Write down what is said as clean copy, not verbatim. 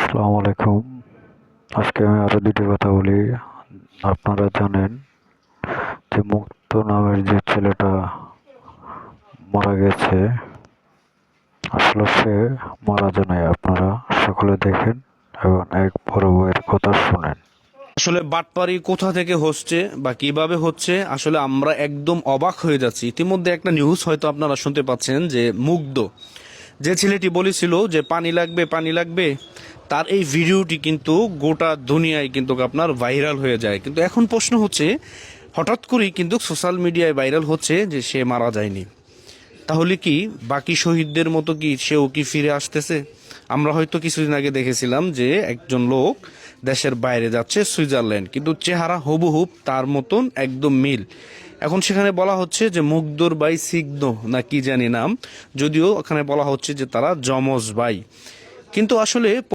আসসালামু আলাইকুম। আজকে আমি আরো দুটি কথা বলি। আপনারা জানেন যে মুক্ত নামের যে ছেলেটা মারা গেছে, আসলে সে মারা যায় নাই। আপনারা সকলে দেখেন এবং এক বড় বউয়ের কথা শুনেন। আসলে বাটপারি কোথা থেকে হচ্ছে বা কিভাবে হচ্ছে, আসলে আমরা একদম অবাক হয়ে যাচ্ছি। ইতিমধ্যে একটা নিউজ হয়তো আপনারা শুনতে পাচ্ছেন যে মুগ্ধ যে ছেলেটি বলেছিল যে পানি লাগবে পানি লাগবে, তার এই ভিডিওটি কিন্তু গোটা দুনিয়ায় কিন্তু আপনার ভাইরাল হয়ে যায়। কিন্তু এখন প্রশ্ন হচ্ছে, হঠাৎ করেই কিন্তু সোশ্যাল মিডিয়ায় ভাইরাল হচ্ছে যে সে মারা যায়নি। তাহলে কি বাকি শহীদদের মতো কি সেও কি ফিরে আসতেছে? আমরা হয়তো কিছুদিন আগে দেখেছিলাম যে একজন লোক দেশের বাইরে যাচ্ছে সুইজারল্যান্ড, কিন্তু চেহারা হুবহুব তার মতন একদম মিল। এখন সেখানে বলা হচ্ছে যে মুগ্ধর ভাই সিগ্ন না কি জানি নাম, যদিও ওখানে বলা হচ্ছে যে তারা যমজ ভাই। কিন্তু আসলে